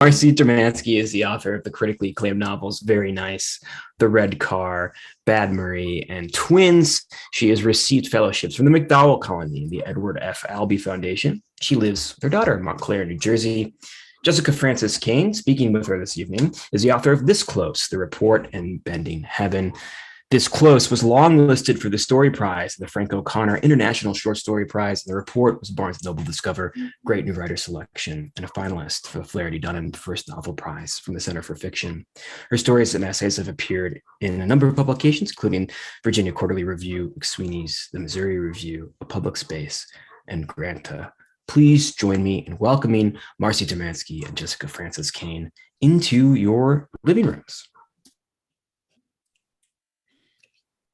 Marcy Dermansky is the author of the critically acclaimed novels Very Nice, The Red Car, Bad Marie, and Twins. She has received fellowships from the McDowell Colony and the Edward F. Albee Foundation. She lives with her daughter in Montclair, New Jersey. Jessica Francis Kane, speaking with her this evening, is the author of This Close, The Report, and Bending Heaven. This Close was long-listed for the Story Prize, the Frank O'Connor International Short Story Prize, and The Report was Barnes Noble Discover Great New Writer Selection, and a finalist for the Flaherty Dunham First Novel Prize from the Center for Fiction. Her stories and essays have appeared in a number of publications, including Virginia Quarterly Review, McSweeney's The Missouri Review, A Public Space, and Granta. Please join me in welcoming Marcy Dermansky and Jessica Francis Kane into your living rooms.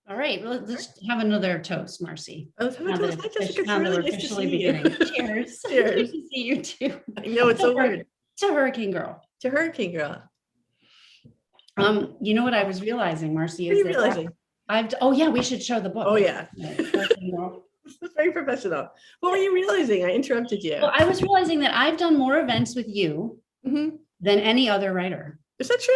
All right, well, let's have another toast, Marcy. Oh, now that we're officially beginning. Cheers. Cheers. Good to see you too. I know, it's so weird. To Hurricane Girl. To Hurricane Girl. You know what I was realizing, Marcy? What are you realizing? Oh yeah, we should show the book. Oh yeah. Hurricane Girl. This is very professional. What were you realizing? I interrupted you. Well, I was realizing that I've done more events with you than any other writer. Is that true?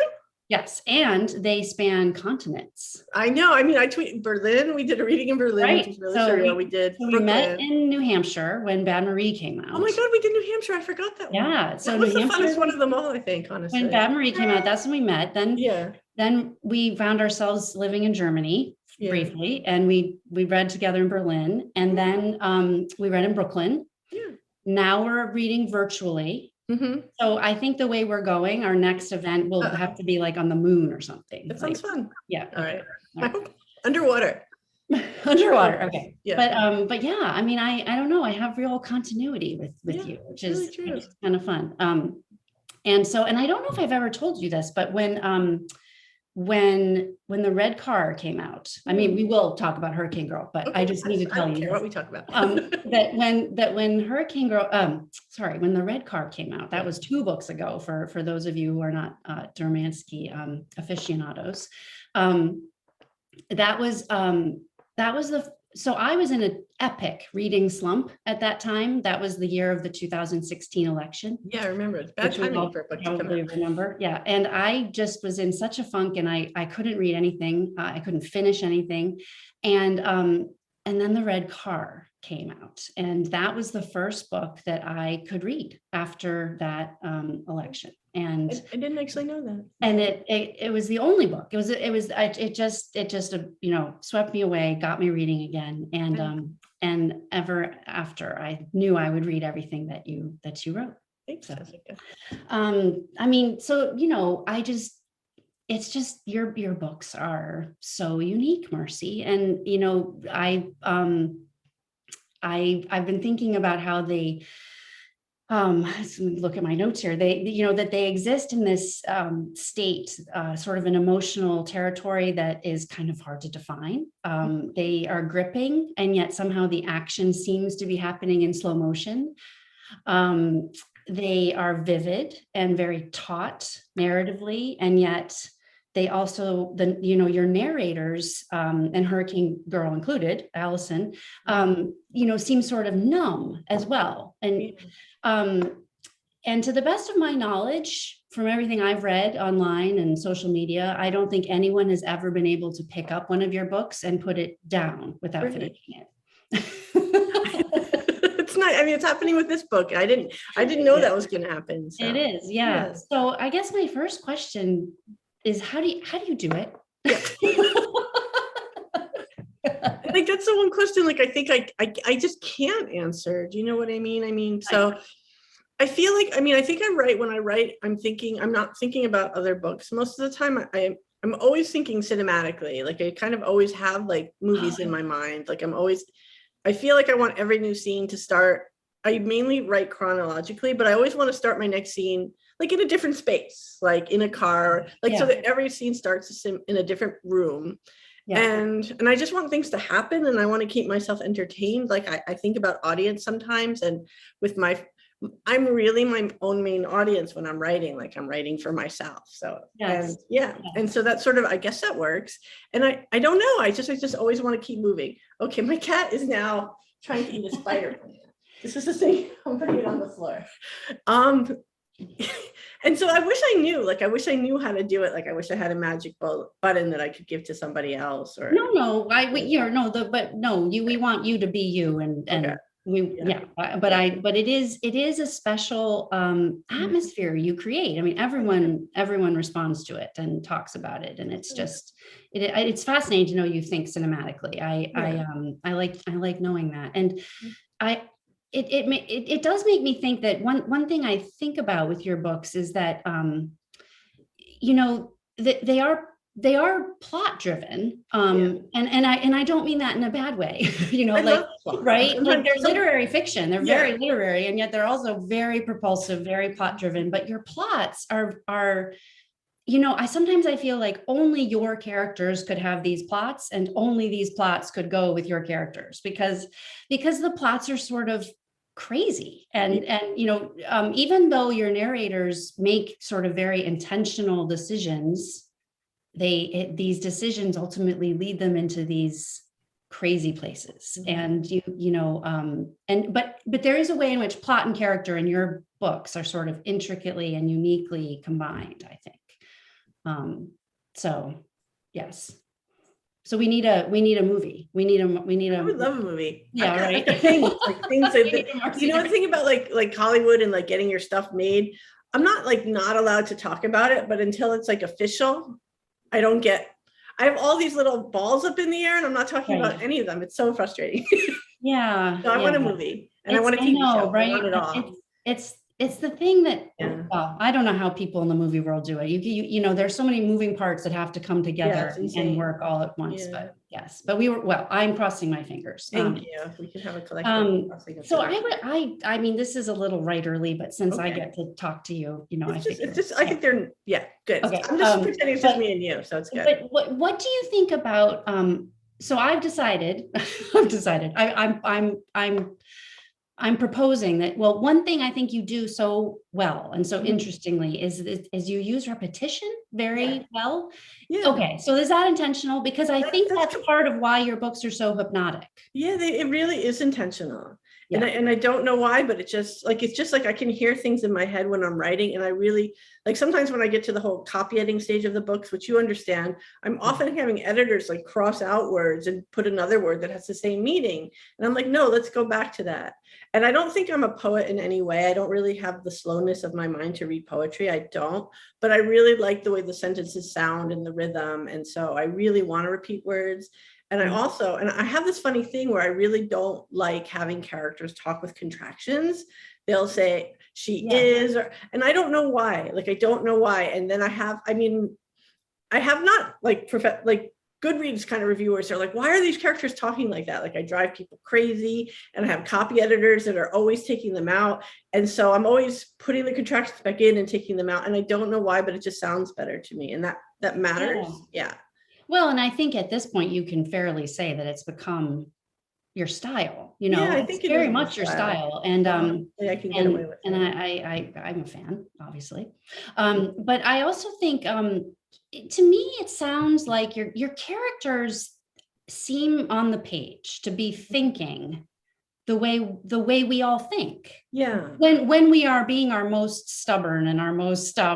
Yes, and they span continents. I know. I mean, I tweeted Berlin. We did a reading in Berlin, Right. which is really So surreal. we met in New Hampshire when Bad Marie came out. Oh my God, we did New Hampshire. I forgot that one. Yeah. So that was New the Hampshire, funnest one of them all, I think, honestly. when Bad Marie came out, that's when we met. Then we found ourselves living in Germany briefly, and we read together in Berlin, and then we read in Brooklyn. Yeah. Now we're reading virtually. So I think the way we're going, our next event will have to be like on the moon or something. That sounds fun. Yeah. All right. Underwater. Underwater. Okay. Yeah. But yeah, I mean, I don't know. I have real continuity with you, which is really kind of fun. And I don't know if I've ever told you this, but when the Red Car came out, I mean, we will talk about Hurricane Girl, but I just need to tell you what we talk about. that when Hurricane Girl, when the Red Car came out, that was 2 books ago for those of you who are not Dermansky aficionados. So I was in an epic reading slump at that time. That was the year of the 2016 election. Yeah, I remember. It's bad timing for a book to come out. Remember. Yeah. And I just was in such a funk, and I couldn't read anything. I couldn't finish anything. And then the Red Car came out. And that was the first book that I could read after that election. And I didn't actually know that. And it was the only book. It just swept me away, got me reading again. And ever after, I knew I would read everything that you wrote. Thanks, Jessica. I mean, so it's just your books are so unique, Marcy. And I've been thinking about how they look at my notes here. That they exist in this state, sort of an emotional territory that is kind of hard to define. They are gripping, and yet somehow the action seems to be happening in slow motion. They are vivid and very taut narratively, and yet they also, your narrators, and Hurricane Girl included, Allison, seem sort of numb as well. And to the best of my knowledge, from everything I've read online and social media, I don't think anyone has ever been able to pick up one of your books and put it down without finishing it. It's not. I mean, it's happening with this book. I didn't know that was going to happen. So. It is, yeah. So I guess my first question is, how do you do it? I think that's the one question. Like, I think I just can't answer. Do you know what I mean? I mean, so I feel like, I think when I write, I'm not thinking about other books. Most of the time I'm always thinking cinematically. Like, I kind of always have like movies in my mind. Like, I feel like I want every new scene to start. I mainly write chronologically, but I always want to start my next scene like in a different space, like in a car, so that every scene starts in a different room. Yeah. And I just want things to happen, and I want to keep myself entertained. Like, I think about audience sometimes, and I'm really my own main audience when I'm writing. Like, I'm writing for myself. So and so that sort of, I guess that works. And I don't know. I just always want to keep moving. Okay, my cat is now trying to eat a spider plant. This is the thing. I'm putting it on the floor. And so I wish I knew how to do it. Like, I wish I had a magic button that I could give to somebody else, or we want you to be you, and okay. but it is a special atmosphere you create. I mean, everyone responds to it and talks about it, and it's just it's fascinating to know you think cinematically. I like knowing that, and it does make me think that one thing I think about with your books is that they are plot driven, and I don't mean that in a bad way, right? Like, they're literary fiction, they're very literary, and yet they're also very propulsive, very plot driven. But your plots are I feel like only your characters could have these plots, and only these plots could go with your characters, because the plots are sort of crazy, and even though your narrators make sort of very intentional decisions, these decisions ultimately lead them into these crazy places. And but there is a way in which plot and character in your books are sort of intricately and uniquely combined, I think. So yes. So we need a movie. We need a. I would love a movie. Yeah, right. Things like the thing about like Hollywood and like getting your stuff made. I'm not allowed to talk about it, but until it's like official, I have all these little balls up in the air, and I'm not talking about any of them. It's so frustrating. Yeah. So I want a movie, and I want a TV show. Right? I want it all. It's the thing that, well, I don't know how people in the movie world do it. There's so many moving parts that have to come together and work all at once. Yeah. But yes, but I'm crossing my fingers. Thank you. We can have a collection. So I mean, this is a little writerly, but since I get to talk to you, I think they're good. Okay. I'm just pretending it's just me and you, so it's good. But what do you think about? So I've decided. I'm proposing that, well, one thing I think you do so well and so interestingly is you use repetition very well. Yeah. Okay. So is that intentional? Because I think that's part of why your books are so hypnotic. Yeah, it really is intentional. Yeah. And I don't know why, but it's just like I can hear things in my head when I'm writing. And I really like, sometimes when I get to the whole copy editing stage of the books, which you understand, I'm often having editors like cross out words and put another word that has the same meaning. And I'm like, no, let's go back to that. And I don't think I'm a poet in any way. I don't really have the slowness of my mind to read poetry. I don't, but I really like the way the sentences sound and the rhythm. And so I really want to repeat words. And I have this funny thing where I really don't like having characters talk with contractions. They'll say she is, and I don't know why. Like, I don't know why. And then I have not like Goodreads kind of reviewers. They're like, why are these characters talking like that? Like, I drive people crazy, and I have copy editors that are always taking them out. And so I'm always putting the contractions back in and taking them out. And I don't know why, but it just sounds better to me. And that matters. Yeah. Well, and I think at this point you can fairly say that it's become your style. I think it's very much your style. And I can get away with it. And I'm a fan, obviously. But I also think to me it sounds like your characters seem on the page to be thinking the way we all think. Yeah. When we are being our most stubborn and our most I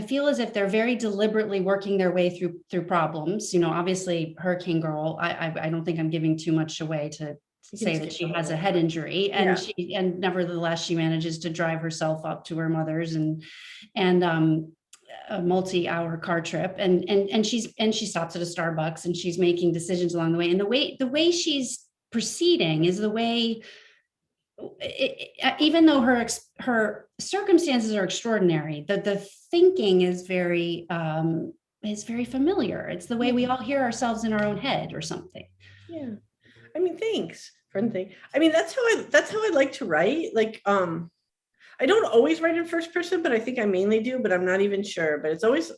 feel as if they're very deliberately working their way through problems. Obviously Hurricane Girl, I don't think I'm giving too much away to say that she has a head injury, and nevertheless she manages to drive herself up to her mother's and a multi-hour car trip, and she stops at a Starbucks, and she's making decisions along the way, and the way she's proceeding is the way, even though her circumstances are extraordinary, the thinking is very familiar. It's the way we all hear ourselves in our own head or something. Yeah. I mean, thanks for anything. I mean, that's how I like to write. Like, I don't always write in first person, but I think I mainly do, but I'm not even sure. But it's always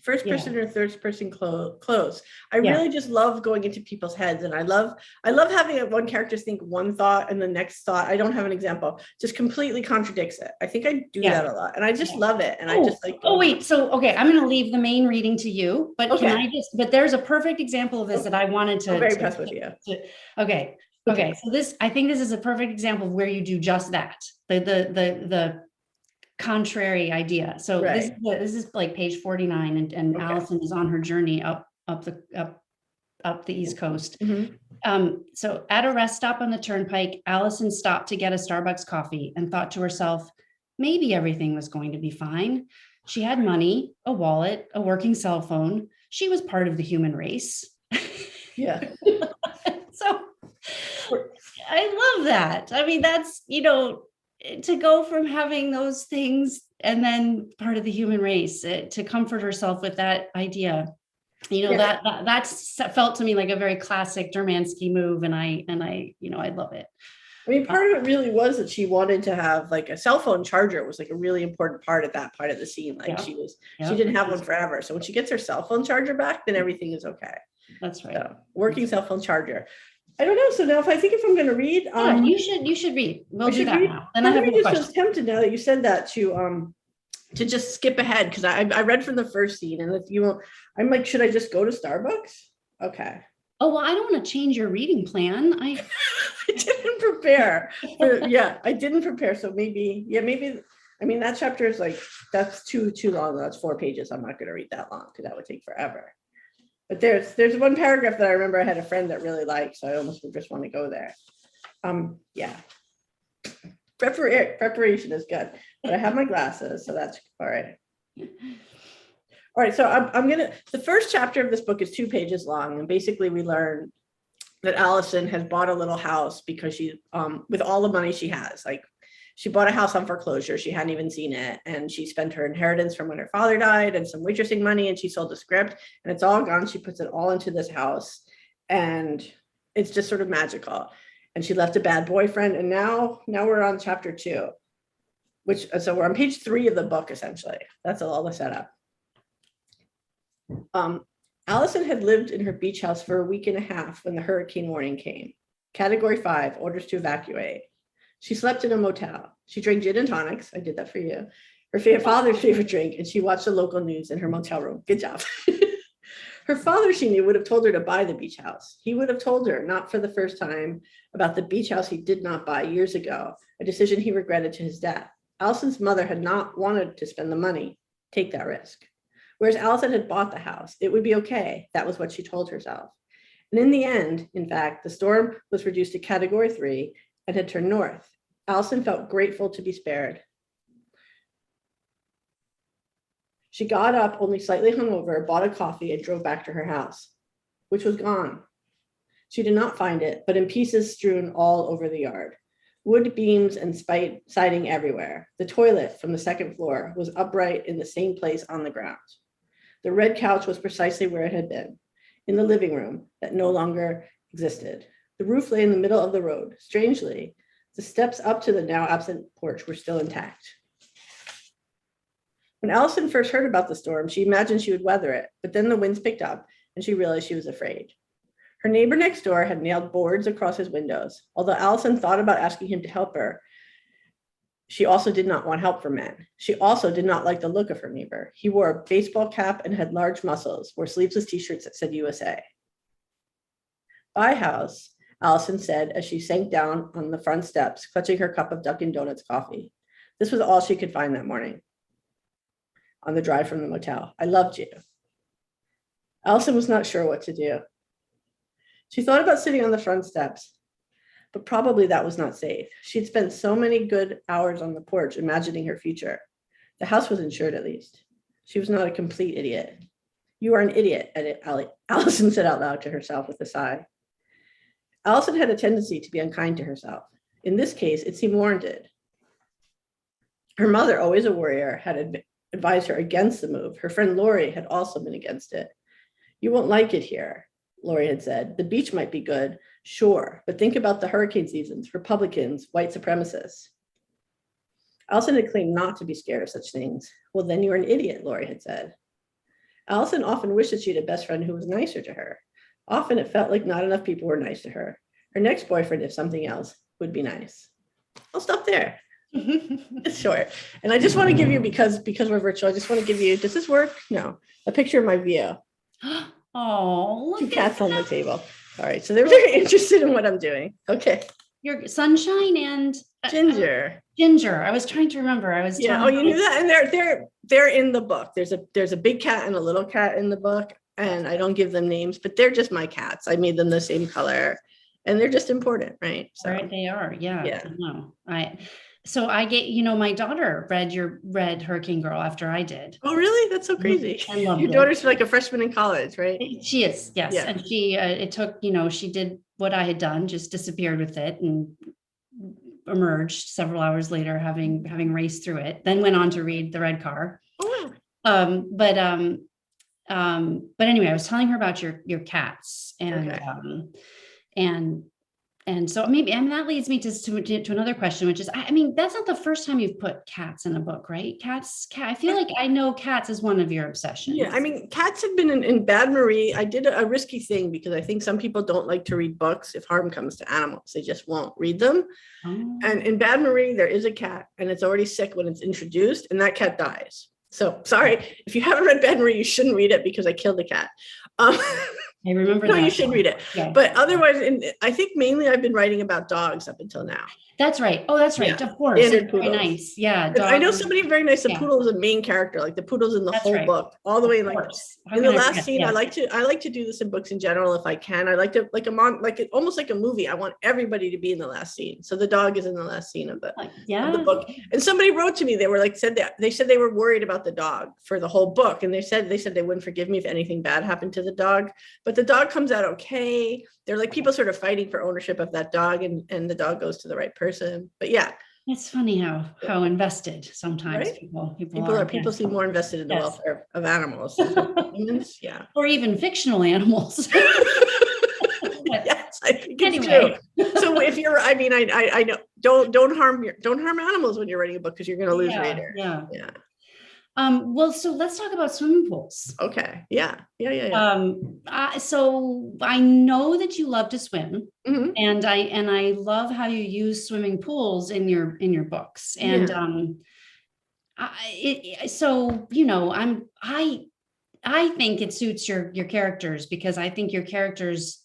first person or third person close. I really just love going into people's heads, and I love having one character think one thought and the next thought, I don't have an example, just completely contradicts it. I think I do that a lot, and I just love it. And I just like. Oh wait, so okay, I'm going to leave the main reading to you, but can I just? But there's a perfect example of this that I wanted to. I'm very impressed with you. Okay, Okay, so I think this is a perfect example of where you do just that. The contrary idea. So Right. this is like page 49, and Okay. Allison is on her journey up the East Coast. So at a rest stop on the turnpike, Allison stopped to get a Starbucks coffee and thought to herself, maybe everything was going to be fine. She had money, a wallet, a working cell phone. She was part of the human race. Yeah. So I love that. I mean, that's, to go from having those things and then part of the human race, to comfort herself with that idea. That's felt to me like a very classic Dermansky move, and I love it. I mean, part of it really was that she wanted to have like a cell phone charger was like a really important part of that part of the scene. Like she didn't have one forever. So when she gets her cell phone charger back, then everything is okay. That's right. So, working cell phone charger. I don't know. So now if I'm going to read, you should read. We'll do that now. Then I have a question. I tempted now that you said that to just skip ahead, because I read from the first scene, and I'm like, should I just go to Starbucks? Okay. Oh, well, I don't want to change your reading plan. I didn't prepare. I didn't prepare. So maybe. I mean, that chapter is like, that's too long. That's 4 pages. I'm not going to read that long because that would take forever. But there's one paragraph that I remember I had a friend that really liked, so I almost just want to go there. Preparation is good, but I have my glasses, so that's all right. All right, so the first chapter of this book is 2 pages long, and basically we learn that Allison has bought a little house because she, with all the money she has, like she bought a house on foreclosure. She hadn't even seen it. And she spent her inheritance from when her father died and some waitressing money, and she sold the script, and it's all gone. She puts it all into this house, and it's just sort of magical. And she left a bad boyfriend. And now we're on chapter 2, so we're on page 3 of the book, essentially. That's all the setup. Allison had lived in her beach house for a week and a half when the hurricane warning came. Category 5, orders to evacuate. She slept in a motel. She drank gin and tonics. I did that for you. Her father's favorite drink, and she watched the local news in her motel room. Good job. Her father, she knew, would have told her to buy the beach house. He would have told her, not for the first time, about the beach house he did not buy years ago, a decision he regretted to his death. Allison's mother had not wanted to spend the money, take that risk. Whereas Allison had bought the house, it would be okay. That was what she told herself. And in the end, in fact, the storm was reduced to category 3 and had turned north. Allison felt grateful to be spared. She got up, only slightly hungover, bought a coffee, and drove back to her house, which was gone. She did not find it, but in pieces strewn all over the yard. Wood beams and siding everywhere. The toilet from the second floor was upright in the same place on the ground. The red couch was precisely where it had been, in the living room that no longer existed. The roof lay in the middle of the road. Strangely, the steps up to the now absent porch were still intact. When Allison first heard about the storm, she imagined she would weather it, but then the winds picked up and she realized she was afraid. Her neighbor next door had nailed boards across his windows. Although Allison thought about asking him to help her, she also did not want help from men. She also did not like the look of her neighbor. He wore a baseball cap and had large muscles, wore sleeveless t-shirts that said USA. Bye, house, Allison said as she sank down on the front steps, clutching her cup of Dunkin' Donuts coffee. This was all she could find that morning on the drive from the motel. I loved you. Allison was not sure what to do. She thought about sitting on the front steps, but probably that was not safe. She'd spent so many good hours on the porch imagining her future. The house was insured, at least. She was not a complete idiot. You are an idiot, Allison said out loud to herself with a sigh. Allison had a tendency to be unkind to herself. In this case, it seemed warranted. Her mother, always a warrior, had advised her against the move. Her friend Lori had also been against it. You won't like it here, Lori had said. The beach might be good, sure, but think about the hurricane seasons, Republicans, white supremacists. Allison had claimed not to be scared of such things. Well, then you're an idiot, Lori had said. Allison often wished that she had a best friend who was nicer to her. Often it felt like not enough people were nice to her. Her next boyfriend, if something else, would be nice. I'll stop there. It's short. And I just want to give you, because we're virtual, I just want to give you, does this work? No. A picture of my view. Oh, look 2 cats on the table. All right. So they're very interested in what I'm doing. Okay. Your Sunshine and Ginger. Ginger. I was trying to remember. I was Yeah. Oh, you knew that? And they're in the book. There's a big cat and a little cat in the book. And I don't give them names, but they're just my cats. I made them the same color and they're just important, right? So right, they are. Yeah. Yeah. No, so I get, my daughter read Hurricane Girl after I did. Oh, really? That's so crazy. I love Your daughter's like a freshman in college, right? She is, yes. Yeah. And she, it took, she did what I had done, just disappeared with it and emerged several hours later, having raced through it, then went on to read The Red Car. Oh, wow. But anyway, I was telling her about your cats and, Okay. and so maybe, that leads me to another question, which is, that's not the first time you've put cats in a book, right? I feel like I know cats is one of your obsessions. Yeah, cats have been in Bad Marie. I did a risky thing because I think some people don't like to read books if harm comes to animals. They just won't read them. Oh. And in Bad Marie, there is a cat and it's already sick when it's introduced and that cat dies. So sorry, if you haven't read Bad Marie, you shouldn't read it because I killed the cat. I remember no, that. you should read it. Yeah. But otherwise, I think mainly I've been writing about dogs up until now. That's right. Oh, that's right. Yeah. Of course. Standard Very poodles. nice. Yeah. I know somebody very nice. The Yeah. poodle is a main character. Like the poodle's in the That's whole right. book, all the way. Like in the last scene, Yeah. I like to do this in books in general if I can. I like to almost like a movie. I want everybody to be in the last scene. So the dog is in the last scene of the book. And somebody wrote to me. They were like said they were worried about the dog for the whole book, and they said they wouldn't forgive me if anything bad happened to the dog. But the dog comes out okay. They're like people sort of fighting for ownership of that dog, and the dog goes to the right person. But yeah. It's funny how invested sometimes right? people seem more invested in the welfare of animals than humans. Yeah. Or even fictional animals. Yes, I think it's true. So if you're, I know, don't harm animals when you're writing a book because you're going to lose readers. Yeah. Well, so let's talk about swimming pools. Okay. Yeah. So I know that you love to swim, mm-hmm. and I love how you use swimming pools in your books. And I think it suits your characters because I think your characters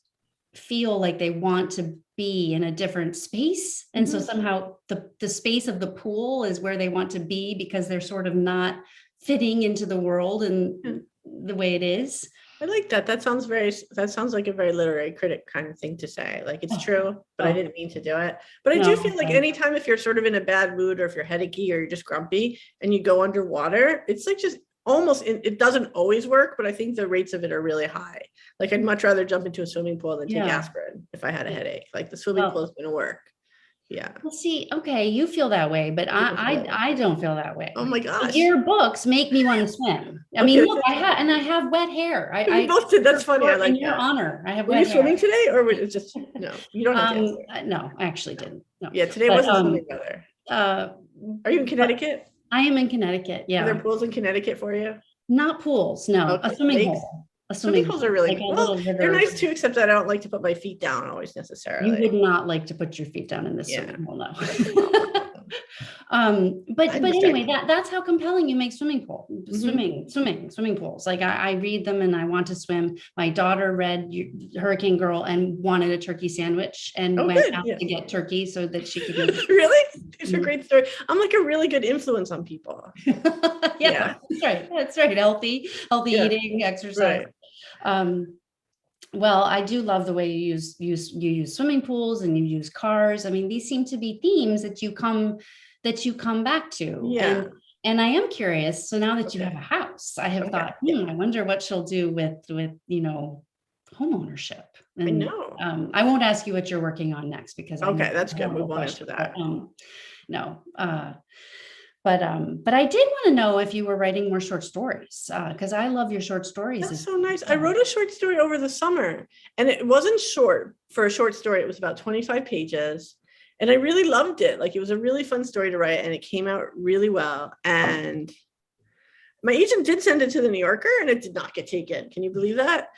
feel like they want to be in a different space. And so somehow the space of the pool is where they want to be because they're sort of not fitting into the world and the way it is. I like that. That sounds like a very literary critic kind of thing to say. Like it's true, but I didn't mean to do it. But I do feel like anytime if you're sort of in a bad mood or if you're headachy or you're just grumpy and you go underwater, it's like just almost, it doesn't always work, but I think the rates of it are really high. Like I'd much rather jump into a swimming pool than take aspirin if I had a headache. Like the swimming pool is going to work. Yeah. Well, see, okay, you feel that way, but I don't feel that way. Oh my gosh. Your books make me want to swim. I mean, look, I have wet hair. We both did. That's funny. I like in your honor. I have wet hair. Were you swimming today, or was it just no? You don't have to answer. No, I actually didn't. No. Yeah, today wasn't swimming weather. Are you in Connecticut? I am in Connecticut. Yeah. Are there pools in Connecticut for you? Not pools. No, okay. a swimming hole. Swimming pools are really cool. They're nice too, except that I don't like to put my feet down always necessarily. You would not like to put your feet down in this swimming hole, no. But anyway, that's how compelling you make swimming pools. Like I read them and I want to swim. My daughter read Hurricane Girl and wanted a turkey sandwich and went out to get turkey so that she could eat. Really? It's a great story. I'm like a really good influence on people. That's right. Healthy eating, exercise. Right. Well, I do love the way you use swimming pools and you use cars. I mean, these seem to be themes that you come back to. Yeah. And I am curious. So now that you have a house, I have thought, I wonder what she'll do with home ownership. And, I know. I won't ask you what you're working on next because that's good. We won't answer that. But I did want to know if you were writing more short stories because I love your short stories. That's so nice. I wrote a short story over the summer and it wasn't short. For a short story, it was about 25 pages and I really loved it. Like it was a really fun story to write and it came out really well. And my agent did send it to the New Yorker and it did not get taken. Can you believe that?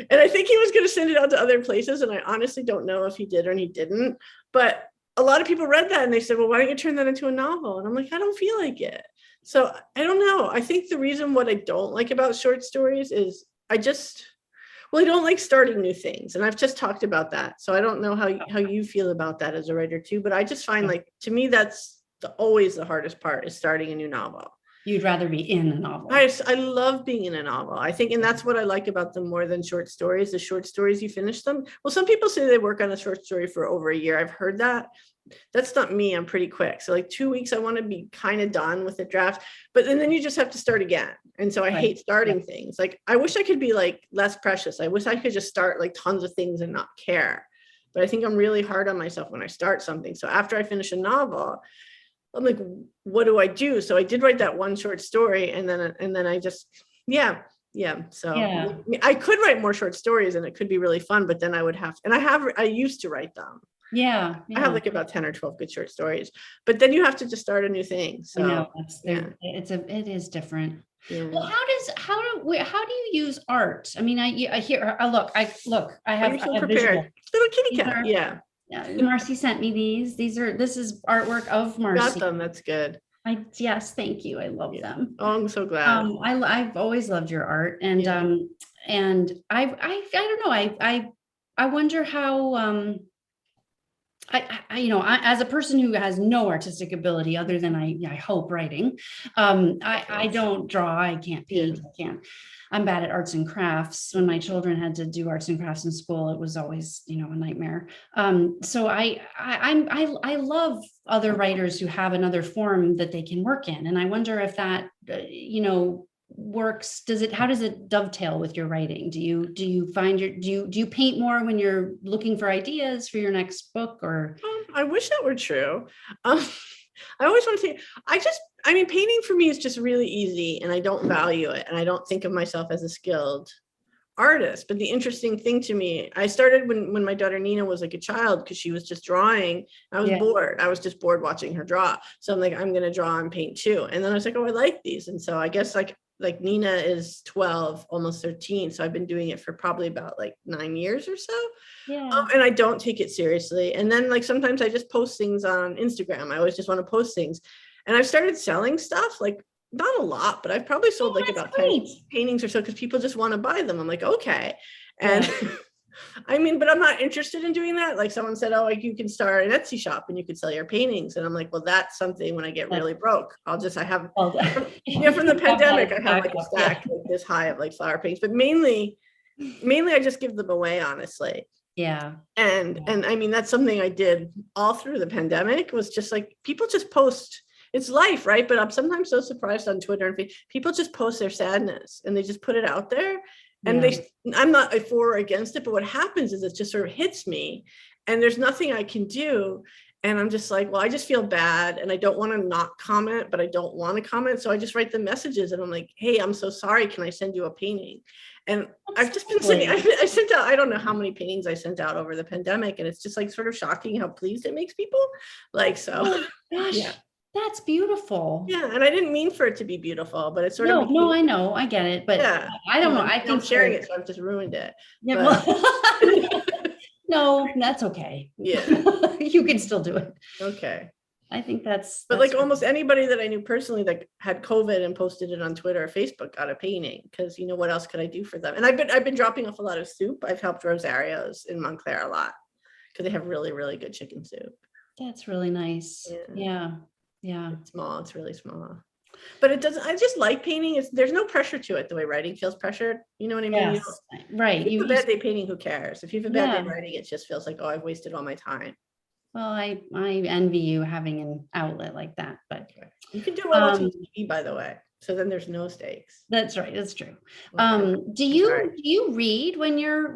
And I think he was going to send it out to other places. And I honestly don't know if he did or he didn't, but a lot of people read that and they said, well, why don't you turn that into a novel? And I'm like, I don't feel like it. So I don't know. I think the reason what I don't like about short stories is Well, I don't like starting new things, and I've just talked about that. So I don't know how you feel about that as a writer too, but I just find like, to me, that's always the hardest part, is starting a new novel. You'd rather be in a novel. I love being in a novel. I think, and that's what I like about them more than short stories. The short stories, you finish them. Well, some people say they work on a short story for over a year. I've heard that. That's not me. I'm pretty quick. So like 2 weeks, I want to be kind of done with the draft, but then you just have to start again. And so I hate starting things. Like, I wish I could be like less precious. I wish I could just start like tons of things and not care. But I think I'm really hard on myself when I start something. So after I finish a novel, I'm like, what do I do? So I did write that one short story, and then I just, So I could write more short stories and it could be really fun, but then I would have, and I used to write them. Yeah. I have like about 10 or 12 good short stories, but then you have to just start a new thing. So it is different. Yeah. Well, how do you use art? I mean, I hear, I have prepared. visual. Little kitty cat. Yeah. Marcy sent me these. This is artwork of Marcy. Got them. That's good. Yes, thank you. I love them. Oh, I'm so glad. I've always loved your art, and I don't know. I wonder how as a person who has no artistic ability other than I hope writing, I don't draw, I can't paint, I'm bad at arts and crafts. When my children had to do arts and crafts in school, it was always, a nightmare. So I love other writers who have another form that they can work in. And I wonder if that, works. How does it dovetail with your writing? Do you find do you paint more when you're looking for ideas for your next book, or? I wish that were true. I always want to say, painting for me is just really easy, and I don't value it, and I don't think of myself as a skilled artist. But the interesting thing to me, I started when my daughter Nina was like a child, because she was just drawing. I was bored. I was just bored watching her draw. So I'm like, I'm going to draw and paint too. And then I was like, oh, I like these. And so I guess like Nina is 12, almost 13. So I've been doing it for probably about like 9 years or so. Yeah. And I don't take it seriously. And then like sometimes I just post things on Instagram. I always just want to post things. And I've started selling stuff, like not a lot, but I've probably sold like about 10 paintings or so, because people just want to buy them. I'm like, okay. And but I'm not interested in doing that. Like someone said, oh, like you can start an Etsy shop and you could sell your paintings. And I'm like, well, that's something when I get really broke. From the pandemic, I have like a stack like this high of like flower paintings, but mainly I just give them away, honestly. Yeah. And that's something I did all through the pandemic, was just like, people just post, it's life, right? But I'm sometimes so surprised on Twitter and people just post their sadness and they just put it out there. And I'm not for or against it, but what happens is it just sort of hits me, and there's nothing I can do. And I'm just like, well, I just feel bad, and I don't want to not comment, but I don't want to comment. So I just write the messages, and I'm like, hey, I'm so sorry. Can I send you a painting? And I've just been sending, I sent out, I don't know how many paintings I sent out over the pandemic. And it's just like sort of shocking how pleased it makes people. Like, so. Oh, gosh. Yeah. That's beautiful. Yeah, and I didn't mean for it to be beautiful, but it's sort of. No, I know, I get it, but I don't know. I think I'm sharing it, so I've just ruined it. Yeah, no, that's okay. Yeah, you can still do it. Okay. I think that's. But like almost anybody that I knew personally that had COVID and posted it on Twitter or Facebook got a painting, because what else could I do for them? And I've been dropping off a lot of soup. I've helped Rosario's in Montclair a lot, because they have really, really good chicken soup. That's really nice. Yeah. It's small. It's really small, but it doesn't. I just like painting. There's no pressure to it the way writing feels pressured. You know what I mean? Yes. Right. If you have a bad day painting, who cares? If you have a bad day writing, it just feels like, oh, I've wasted all my time. Well, I envy you having an outlet like that, but you can do well watching TV, by the way. So then there's no stakes. That's right. That's true. Okay. Do you read when you're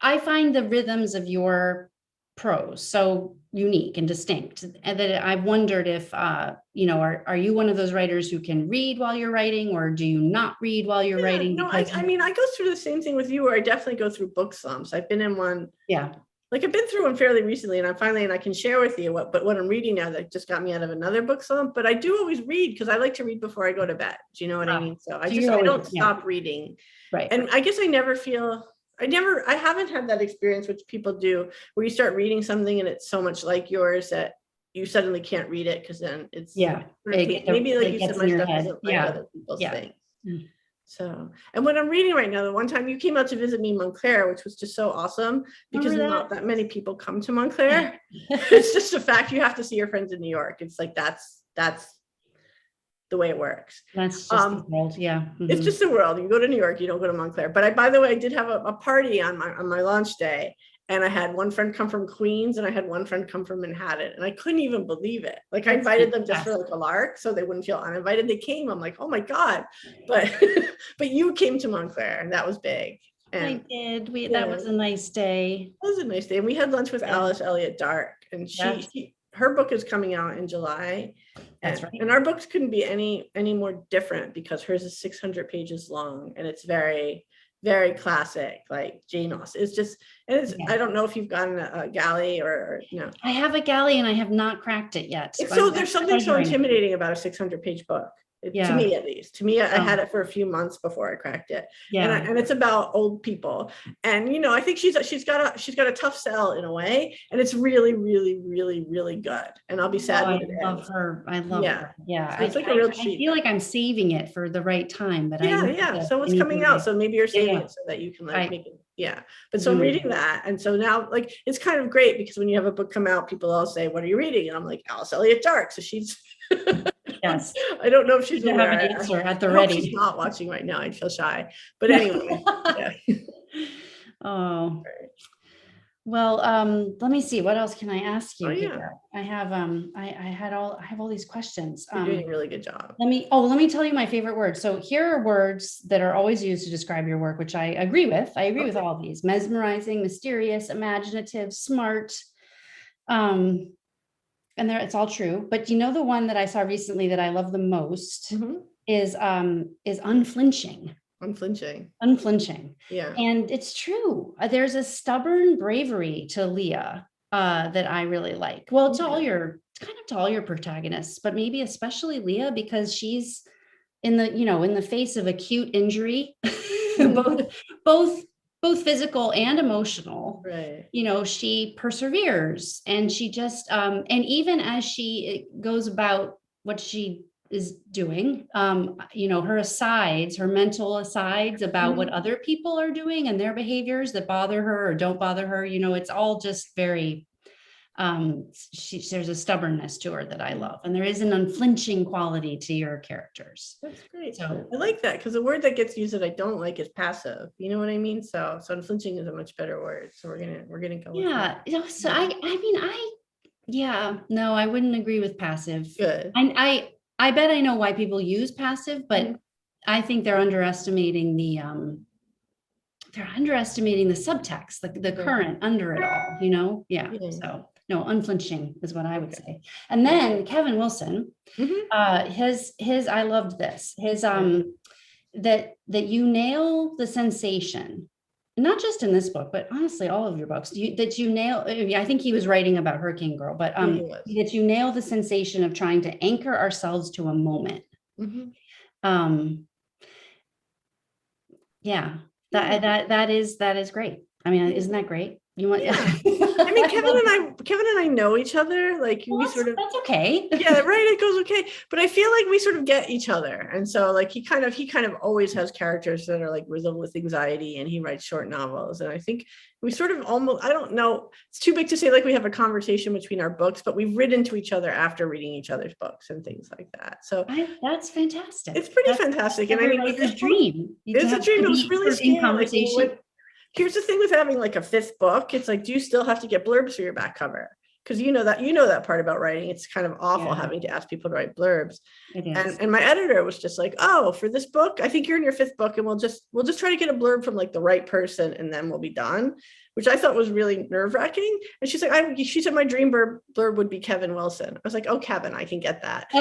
I find the rhythms of your prose so unique and distinct, and that I've wondered if are you one of those writers who can read while you're writing, or do you not read while you're writing? No, I go through the same thing with you, where I definitely go through book slumps. I've been in one. Yeah. Like I've been through one fairly recently, and I can share with you what I'm reading now that just got me out of another book slump. But I do always read, because I like to read before I go to bed. Do you know what I mean? So I don't stop reading. Right. And I guess I haven't had that experience, which people do, where you start reading something and it's so much like yours that you suddenly can't read it, because then it's maybe like you said, my stuff isn't like other people's things. So, and what I'm reading right now, the one time you came out to visit me in Montclair, which was just so awesome because not that many people come to Montclair. It's just a fact. You have to see your friends in New York. It's like, that's the way it works. That's just the world. Yeah. Mm-hmm. It's just the world. You go to New York, you don't go to Montclair. But by the way, I did have a party on my launch day. And I had one friend come from Queens and I had one friend come from Manhattan. And I couldn't even believe it. Like I invited them just for like a lark so they wouldn't feel uninvited. They came. I'm like, oh my God. But but you came to Montclair and that was big. And I did. That was a nice day. It was a nice day. And we had lunch with Alice Elliott Dark. And her book is coming out in July. That's right. And our books couldn't be any more different because hers is 600 pages long and it's very, very classic, like Jane Austen. It's just, I don't know if you've gotten a galley or no. I have a galley and I have not cracked it yet. So there's something so intimidating about a 600-page book. To me, at least. To me, I had it for a few months before I cracked it. Yeah. And it's about old people. And I think she's got a tough sell in a way. And it's really, really, really, really good. And I'll be sad when it ends. I love her. Yeah. So it's like a real treat. I feel like I'm saving it for the right time. But So it's coming out. So maybe you're saving it so that you can make it. Yeah. But so I'm reading that. And so now it's kind of great because when you have a book come out, people all say, what are you reading? And I'm like, Alice Elliott Dark. So she's yes. I don't know if she's aware. Have an answer at the ready. She's not watching right now. I'd feel shy. But anyway. Oh. Well, let me see. What else can I ask you here? I have I have all these questions. You're doing a really good job. Let me tell you my favorite words. So here are words that are always used to describe your work, which I agree with. I agree with all of these: mesmerizing, mysterious, imaginative, smart. And it's all true. But the one that I saw recently that I love the most is unflinching. Unflinching. Yeah. And it's true. There's a stubborn bravery to Leah that I really like. Well, to all your protagonists, but maybe especially Leah, because she's in the face of acute injury, both physical and emotional, right? She perseveres and she just, and even as she goes about what she is doing, her mental asides about what other people are doing and their behaviors that bother her or don't bother her, it's all just very, there's a stubbornness to her that I love. And there is an unflinching quality to your characters. That's great. So I like that because the word that gets used that I don't like is passive. You know what I mean? So unflinching is a much better word. So we're gonna go with that. So I wouldn't agree with passive. Good. I bet I know why people use passive, but I think they're underestimating the subtext, the current under it all, Yeah. So no, unflinching is what I would say. And then Kevin Wilson, his I loved this. His that you nail the sensation, not just in this book, but honestly all of your books. That you nail. I think he was writing about Hurricane Girl, but that you nail the sensation of trying to anchor ourselves to a moment. That is great. I mean, isn't that great? You want? I mean, Kevin and I know each other. Like that's okay. Yeah, right. It goes okay. But I feel like we sort of get each other. And so like he kind of always has characters that are like riddled with anxiety and he writes short novels. And I think we sort of almost, I don't know, it's too big to say like we have a conversation between our books, but we've written to each other after reading each other's books and things like that. So that's fantastic. It's pretty fantastic. And I mean, it's a dream. It's a dream. It was really scary. Conversation. Here's the thing with having like a fifth book. It's like, do you still have to get blurbs for your back cover? Because you know that part about writing. It's kind of awful having to ask people to write blurbs. It is. And my editor was just like, oh, for this book, I think you're in your fifth book, and we'll just try to get a blurb from like the right person, and then we'll be done. Which I thought was really nerve-wracking. And she's like, she said my dream blurb would be Kevin Wilson. I was like, oh, Kevin, I can get that.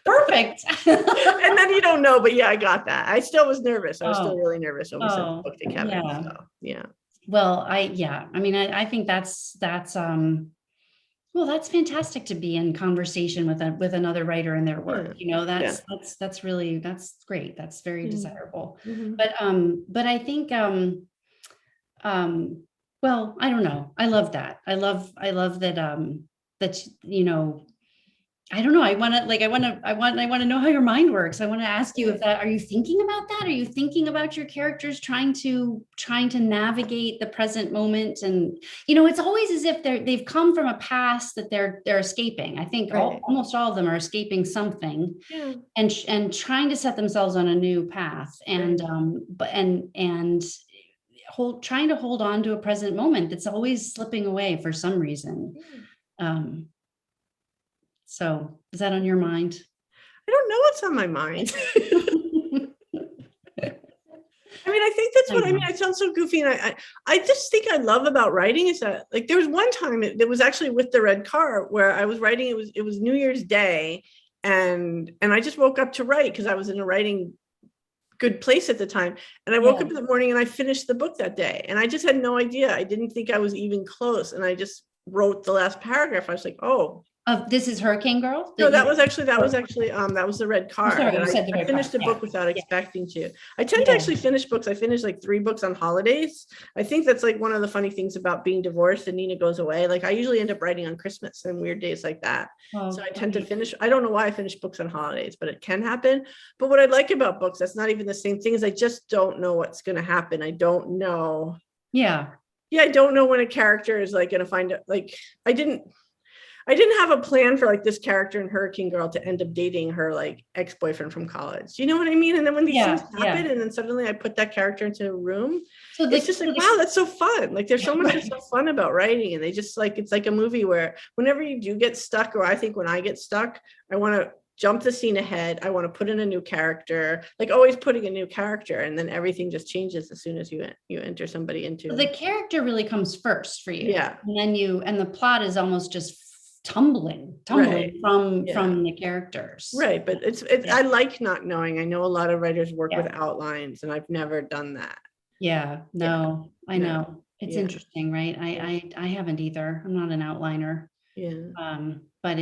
Perfect. And then you don't know, but yeah, I got that. I still was nervous. I was still really nervous when we sent the book to Kevin. Yeah. So, yeah. Well, I think that's fantastic to be in conversation with another writer in their work. That's great. That's very desirable. But I think well, I don't know. I love that. I love that I don't know. I want to know how your mind works. I want to ask you are you thinking about that? Are you thinking about your characters trying to navigate the present moment? And, it's always as if they've come from a past that they're escaping. I think almost all of them are escaping something and trying to set themselves on a new path and, trying to hold on to a present moment that's always slipping away for some reason. So is that on your mind? I don't know what's on my mind. I mean, I think that's what I mean. I sound so goofy. And I just think I love about writing is that, like, there was one time it was actually with the red car where I was writing, it was New Year's Day. And I just woke up to write because I was in a writing good place at the time. And I woke up in the morning and I finished the book that day. And I just had no idea. I didn't think I was even close. And I just wrote the last paragraph. I was like, oh. This is Hurricane Girl? No, that was the red car. Sorry, I finished the book without expecting to. I tend to actually finish books. I finished like 3 books on holidays. I think that's like one of the funny things about being divorced and Nina goes away. Like I usually end up writing on Christmas and weird days like that. So I tend to finish. I don't know why I finish books on holidays, but it can happen. But what I like about books, that's not even the same thing, is I just don't know what's going to happen. I don't know. Yeah, I don't know when a character is like going to find it. Like I didn't have a plan for like this character in Hurricane Girl to end up dating her like ex-boyfriend from college. Do you know what I mean? And then when these things happen and then suddenly I put that character into a room, so it's just like, wow, that's so fun. Like there's so much that's so fun about writing. And they just like, it's like a movie where whenever you do get stuck, or I think when I get stuck, I want to jump the scene ahead. I want to put in a new character, like always putting a new character. And then everything just changes as soon as you enter somebody into. So the character really comes first for you. Yeah. And then and the plot is almost just tumbling from the characters. Right. But it's I like not knowing. I know a lot of writers work with outlines and I've never done that. I know. It's interesting, right? I haven't either. I'm not an outliner. But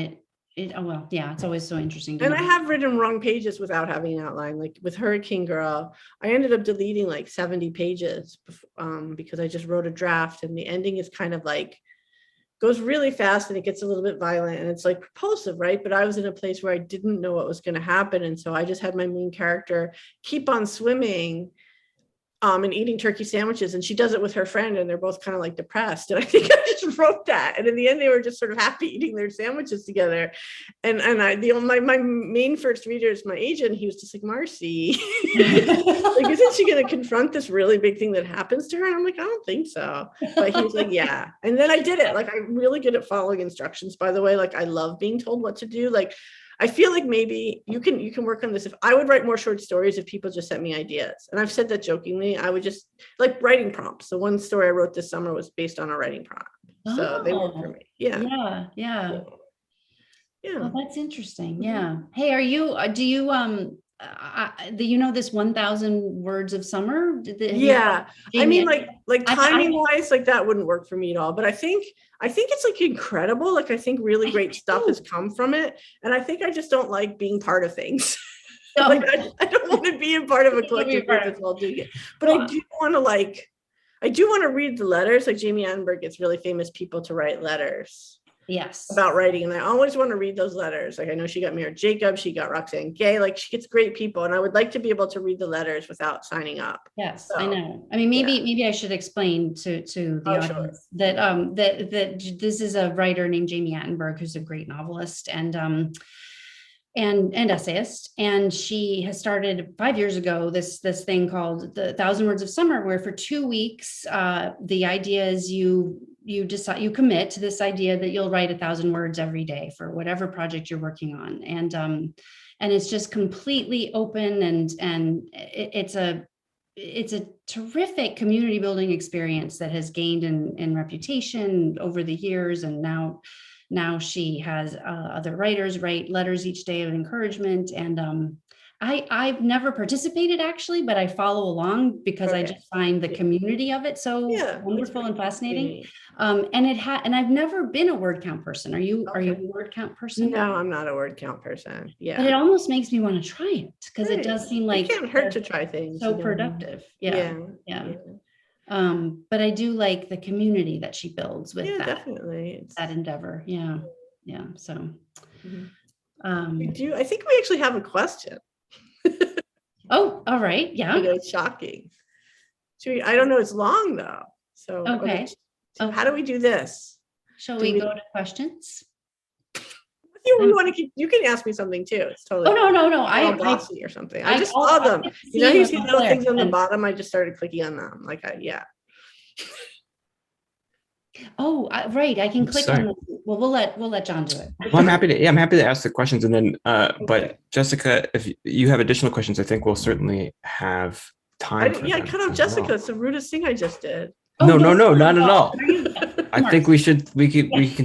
it's always so interesting. And I have written wrong pages without having an outline. Like with Hurricane Girl, I ended up deleting like 70 pages because I just wrote a draft and the ending is kind of like goes really fast and it gets a little bit violent and it's like propulsive, right? But I was in a place where I didn't know what was going to happen. And so I just had my main character keep on swimming and eating turkey sandwiches. And she does it with her friend and they're both kind of like depressed. And I think I just wrote that. And in the end, they were just sort of happy eating their sandwiches together. And my main first reader is my agent. He was just like, Marcy, like, isn't she going to confront this really big thing that happens to her? And I'm like, I don't think so. But he was like, yeah. And then I did it. Like, I'm really good at following instructions, by the way. Like, I love being told what to do. Like, I feel like maybe you can work on this. If I would write more short stories, if people just sent me ideas, and I've said that jokingly, I would just like writing prompts. The one story I wrote this summer was based on a writing prompt. So they work for me. Yeah. Well, that's interesting. Yeah. Hey, do you this 1,000 words of summer? I mean, like timing wise, like that wouldn't work for me at all. But I think it's like incredible. Like I think really great stuff has come from it. And I think I just don't like being part of things. Like I don't want to be a part of a collective group that's all doing it. But I do want to read the letters. Like Jamie Attenberg gets really famous people to write letters. Yes. About writing. And I always want to read those letters. Like I know she got Mary Jacob, she got Roxane Gay, like she gets great people. And I would like to be able to read the letters without signing up. Yes, so, I know. I mean, maybe I should explain to the audience that this is a writer named Jamie Attenberg, who's a great novelist and essayist. And she has started 5 years ago, this thing called the 1,000 Words of Summer, where for 2 weeks, the idea is you commit to this idea that you'll write 1,000 words every day for whatever project you're working on. And it's just completely open and it's a terrific community building experience that has gained in reputation over the years. And now she has other writers write letters each day of encouragement. And I've never participated actually, but I follow along because I just find the community of it so wonderful and fascinating. And I've never been a word count person. Are you a word count person? No, I'm not a word count person. Yeah. But it almost makes me want to try it because it does seem like it can't hurt to try things. So productive. Yeah. But I do like the community that she builds with that. Definitely. That endeavor. Yeah. So We do. I think we actually have a question. Oh, all right. I Yeah. know, it's shocking. I don't know. It's long though. So Okay. How do we do this? Shall we go to questions? You can ask me something too. It's totally. Oh, no. I'm bossy or something. I just saw them. You see little things on the bottom. I just started clicking on them. Yeah. Oh, right. I can click on them. Well, we'll let John do it. Well, I'm happy to ask the questions, and then but Jessica, if you have additional questions, I think we'll certainly have time. I cut off Jessica. Well. It's the rudest thing I just did. No, not at all. I think we can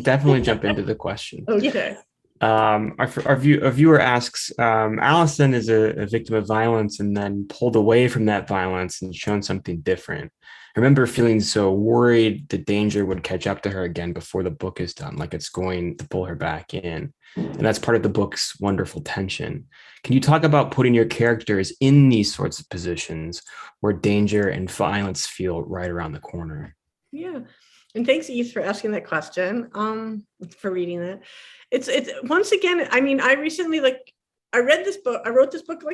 definitely jump into the question. Okay. Our viewer asks, Allison is a victim of violence and then pulled away from that violence and shown something different. I remember feeling so worried the danger would catch up to her again before the book is done, like it's going to pull her back in. And that's part of the book's wonderful tension. Can you talk about putting your characters in these sorts of positions where danger and violence feel right around the corner? Yeah. And thanks, Eve, for asking that question, for reading that. It's once again, I mean, I recently, I read this book. I wrote this book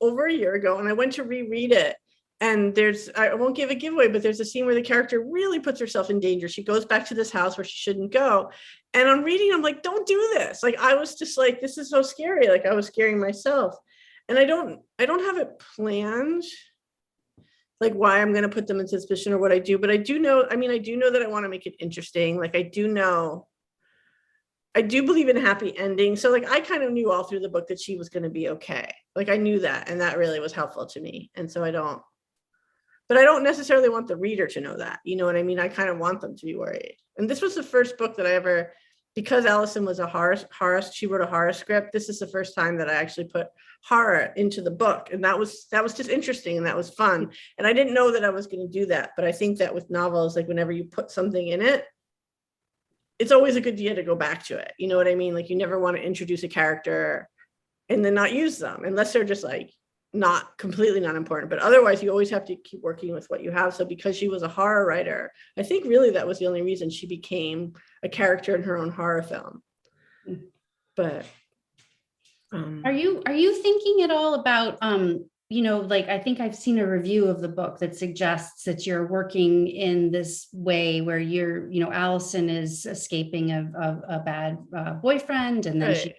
over a year ago, and I went to reread it. And I won't give a giveaway, but there's a scene where the character really puts herself in danger. She goes back to this house where she shouldn't go. And I'm reading, I'm like, don't do this. I was just like, this is so scary. I was scaring myself. And I don't have it planned, why I'm going to put them in suspicion or what I do. But I do know that I want to make it interesting. I do believe in happy endings. So I kind of knew all through the book that she was going to be okay. I knew that, and that really was helpful to me. And so I don't necessarily want the reader to know that. You know what I mean? I kind of want them to be worried. And this was the first book that I ever, because Allison was she wrote a horror script. This is the first time that I actually put horror into the book. And that was just interesting, and that was fun. And I didn't know that I was going to do that. But I think that with novels, whenever you put something in it, it's always a good idea to go back to it. You know what I mean? You never want to introduce a character and then not use them unless they're just not completely not important, but otherwise you always have to keep working with what you have. So because she was a horror writer, I think really that was the only reason she became a character in her own horror film. But are you thinking at all about I think I've seen a review of the book that suggests that you're working in this way where Allison is escaping a bad boyfriend, and then right.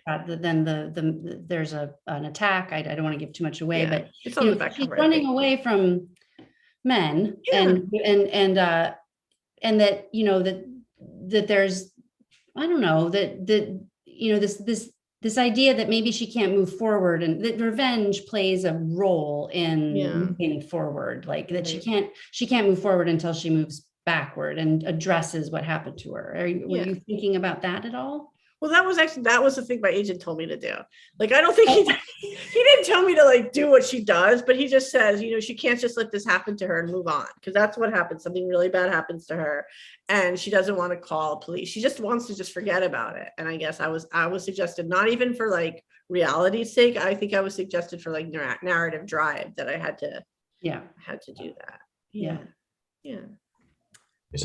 There's an attack. I don't want to give too much away, but it's on the back she's cover, running away from men, and that that there's, I don't know, this idea that maybe she can't move forward, and that revenge plays a role in moving forward, that she can't move forward until she moves backward and addresses what happened to her. Were you thinking about that at all? Well, that was the thing my agent told me to do. I don't think he didn't tell me to do what she does, but he just says, she can't just let this happen to her and move on, because that's what happens. Something really bad happens to her, and she doesn't want to call police. She just wants to just forget about it. And I guess I was suggested, not even for reality's sake. I think I was suggested for narrative drive, that I had to do that. Yeah. And I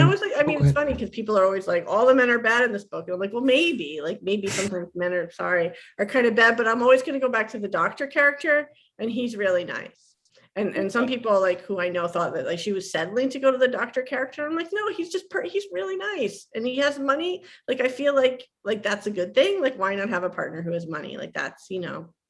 was it's funny because people are always all the men are bad in this book. And I'm well, maybe sometimes men are kind of bad, but I'm always going to go back to the doctor character, and he's really nice. And some people who I know thought that she was settling to go to the doctor character. I'm no, he's just he's really nice, and he has money. I feel like that's a good thing. Why not have a partner who has money? That's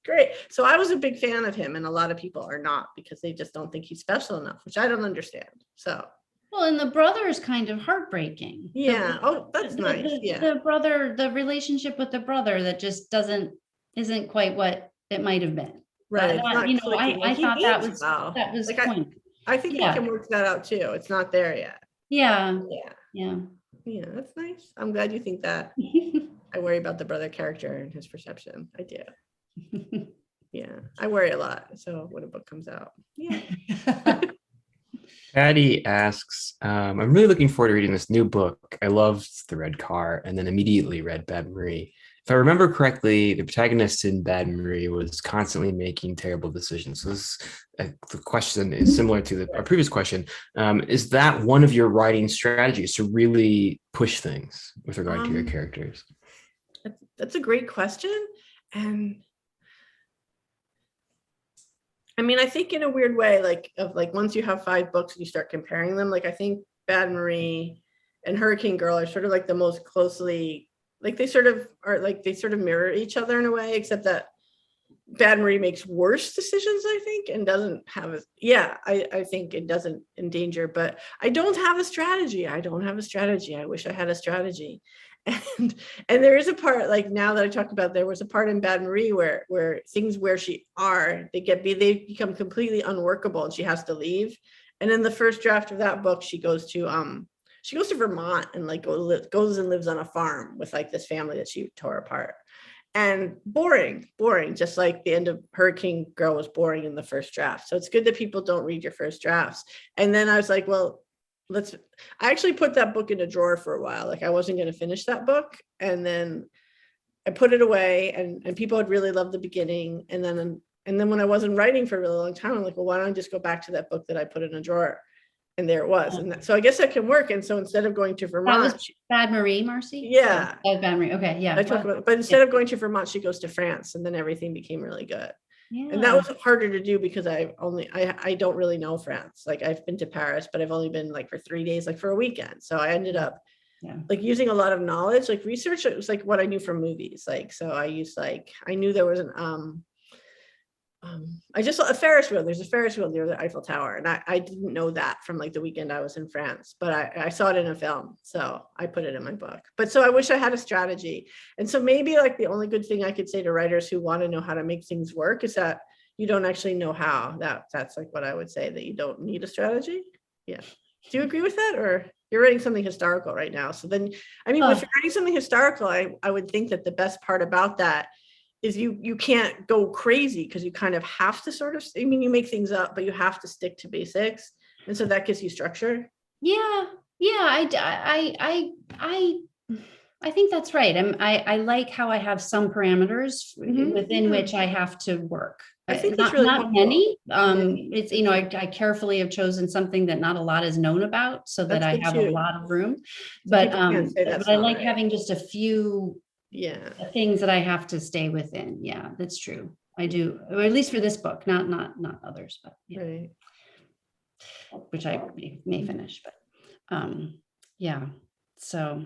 great. So I was a big fan of him, and a lot of people are not, because they just don't think he's special enough, which I don't understand. So. Well, and the brother is kind of heartbreaking. Yeah. That's nice. The relationship with the brother that just isn't quite what it might have been. Right. I thought that was point. I think he can work that out too. It's not there yet. Yeah. Yeah. That's nice. I'm glad you think that. I worry about the brother character and his perception. I do. Yeah. I worry a lot. So when a book comes out. Yeah. Patty asks, I'm really looking forward to reading this new book. I loved The Red Car and then immediately read Bad Marie. If I remember correctly, the protagonist in Bad Marie was constantly making terrible decisions. So the question is similar to our previous question. Is that one of your writing strategies, to really push things with regard to your characters? That's a great question. And I mean, I think in a weird way, like once you have 5 books and you start comparing them, like I think Bad Marie and Hurricane Girl are sort of like the most closely, like they sort of mirror each other in a way, except that Bad Marie makes worse decisions, I think, and doesn't have I think it doesn't endanger, but I don't have a strategy. I wish I had a strategy. And there is a part, like now that I talk about, there was a part in Bad Marie where things where they become completely unworkable and she has to leave. And in the first draft of that book, she goes to Vermont and like goes and lives on a farm with like this family that she tore apart. And boring, just like the end of Hurricane Girl was boring in the first draft. So it's good that people don't read your first drafts. And then I was like, well, I actually put that book in a drawer for a while. Like I wasn't going to finish that book. And then I put it away and people had really loved the beginning. And then when I wasn't writing for a really long time, I'm like, well, why don't I just go back to that book that I put in a drawer? And there it was. And so I guess that can work. And so instead of going to Vermont, that was Bad Marie, Marcy? Yeah. Bad Marie. Okay. Yeah. I talk about it. But instead of going to Vermont, she goes to France, and then everything became really good. Yeah. And that was harder to do because I don't really know France. Like I've been to Paris, but I've only been like for 3 days, like for a weekend. So I ended up like using a lot of knowledge, like research. It was like what I knew from movies. Like, so I used like, I knew there was an, I just saw a Ferris wheel. There's a Ferris wheel near the Eiffel Tower. And I didn't know that from like the weekend I was in France, but I saw it in a film. So I put it in my book. But so I wish I had a strategy. And so maybe like the only good thing I could say to writers who want to know how to make things work is that you don't actually know how. That's like what I would say, that you don't need a strategy. Yeah. Do you agree with that? Or you're writing something historical right now. So then, I mean, if you're writing something historical, I would think that the best part about that is you can't go crazy because you kind of have to sort of, I mean, you make things up, but you have to stick to basics. And so that gives you structure. Yeah. I think that's right. I like how I have some parameters within which I have to work. I think that's really not many. It's, I carefully have chosen something that not a lot is known about, so that I have a lot of room. But I like having just a few things that I have to stay within. Yeah, that's true. I do, or at least for this book, not others, but right. Which I may finish. But so.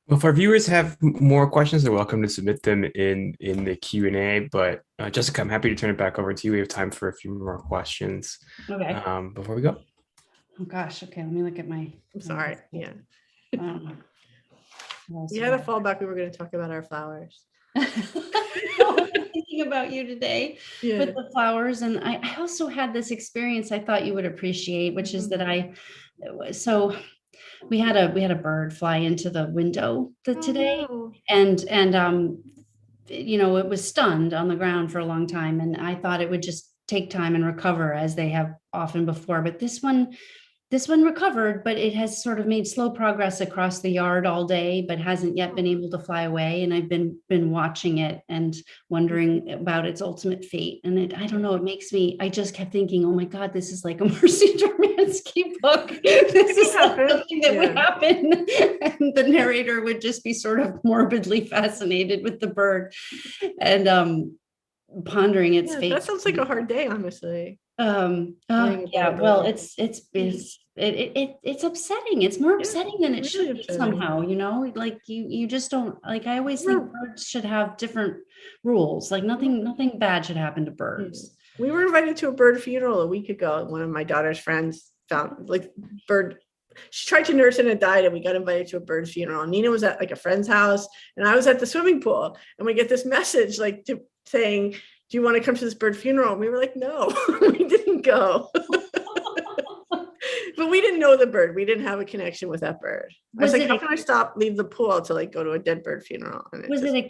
Well, if our viewers have more questions, they're welcome to submit them in the Q&A. But Jessica, I'm happy to turn it back over to you. We have time for a few more questions. Okay. Before we go. Oh gosh. Okay. Let me look at my. I'm sorry. Yeah. You had a fallback. We were going to talk about our flowers. I was thinking about you today with the flowers, and I also had this experience I thought you would appreciate, which is that we had a bird fly into the window today. No. And it was stunned on the ground for a long time, and I thought it would just take time and recover, as they have often before. But this one recovered, but it has sort of made slow progress across the yard all day, but hasn't yet been able to fly away. And I've been watching it and wondering about its ultimate fate. And I don't know, I just kept thinking, oh my God, this is like a Marcy Dermansky book. This is something that would happen. And the narrator would just be sort of morbidly fascinated with the bird and pondering its fate. That sounds like a hard day, honestly. Well, it's upsetting. It's more upsetting than it should be somehow, like you just don't, like, I always think birds should have different rules. Like nothing bad should happen to birds. We were invited to a bird funeral a week ago. One of my daughter's friends found like bird. She tried to nurse and it died, and we got invited to a bird funeral. And Nina was at like a friend's house, and I was at the swimming pool, and we get this message saying, do you want to come to this bird funeral? And we were like, no, we didn't go. But we didn't know the bird. We didn't have a connection with that bird. I was like, how can I leave the pool to like go to a dead bird funeral? And was it a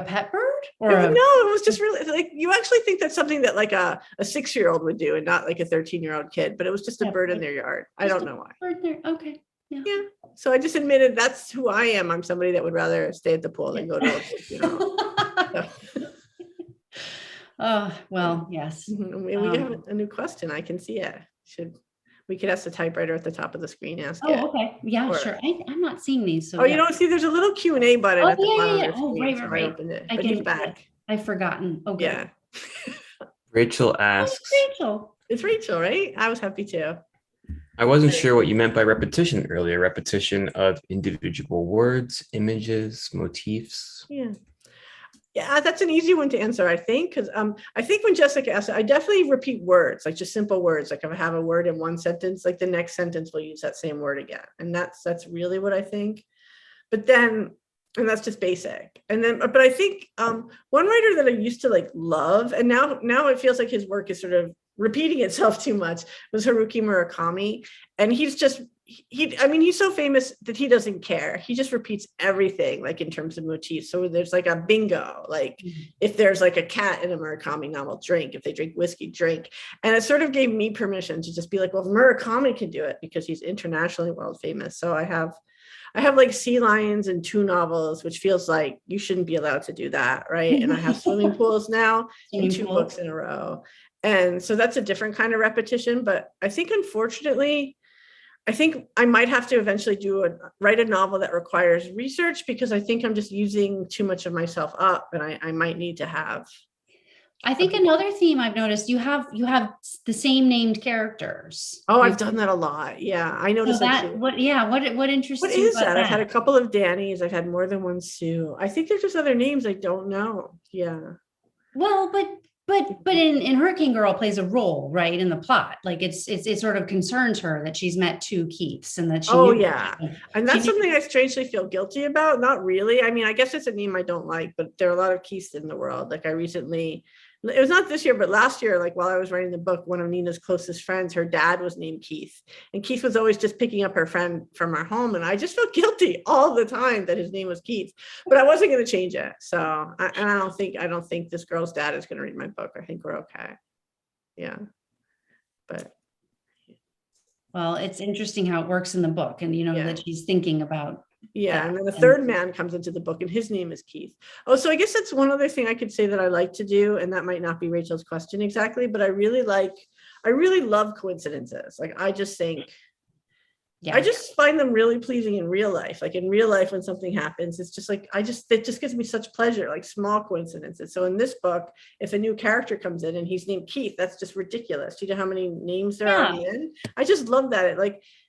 pet bird? Or no, it was just really like, you actually think that's something that like a 6-year-old would do and not like a 13-year-old kid, but it was just a bird in their yard. I don't know why. Bird there. Okay. Yeah. So I just admitted that's who I am. I'm somebody that would rather stay at the pool than go to a funeral. Oh, well, yes. We have a new question. I can see it. We could ask the typewriter at the top of the screen, ask it. Oh, okay. Yeah, Or- sure. I'm not seeing these. So Oh, you yeah. don't see, there's a little Q&A button Oh, at the yeah, bottom yeah, yeah. of the Oh, screen. right, So right, I right. opened it, I but can he's see back. it. I've forgotten. Oh, good. Yeah. Rachel Oh, asks, it's Rachel. It's Rachel, right? I was happy too. I wasn't sure what you meant by repetition earlier. Repetition of individual words, images, motifs. Yeah. Yeah, that's an easy one to answer, I think, because I think when Jessica asked it, I definitely repeat words, like just simple words. Like if I have a word in one sentence, like the next sentence will use that same word again. And that's really what I think. But then, and that's just basic. And then, but I think one writer that I used to like love, and now it feels like his work is sort of repeating itself too much, was Haruki Murakami. And he's so famous that he doesn't care. He just repeats everything, like in terms of motifs. So there's like a bingo, like if there's like a cat in a Murakami novel, drink. If they drink whiskey, drink. And it sort of gave me permission to just be like, well, Murakami can do it because he's internationally world famous. So I have like sea lions and 2 novels, which feels like you shouldn't be allowed to do that, right? And I have swimming pools now and 2 books in a row. And so that's a different kind of repetition. But I think, unfortunately, I think I might have to eventually write a novel that requires research, because I think I'm just using too much of myself up, and I might need to have. I think another theme I've noticed, you have the same named characters. Oh, I've done that a lot. Yeah, I noticed that too. what interests What you is about that? I've had a couple of Dannys. I've had more than one Sue. I think there's just other names I don't know. Yeah. Well, but in Hurricane Girl plays a role, right, in the plot. Like it sort of concerns her that she's met 2 Keiths and that she Yeah. And that's something I strangely feel guilty about. Not really. I mean, I guess it's a name I don't like, but there are a lot of Keiths in the world. Like it was not this year, but last year, like while I was writing the book, one of Nina's closest friends, her dad was named Keith. And Keith was always just picking up her friend from our home. And I just felt guilty all the time that his name was Keith, but I wasn't going to change it. So, I don't think this girl's dad is going to read my book. I think we're okay. Yeah. But. Well, it's interesting how it works in the book, and that she's thinking about. Yeah, and then the third man comes into the book, and his name is Keith. Oh, so I guess that's one other thing I could say that I like to do, and that might not be Rachel's question exactly, but I really love coincidences. Like I just think, I just find them really pleasing in real life. Like in real life, when something happens, it's just like, it just gives me such pleasure, like small coincidences. So in this book, if a new character comes in and he's named Keith, that's just ridiculous. Do you know how many names there are in? I just love that.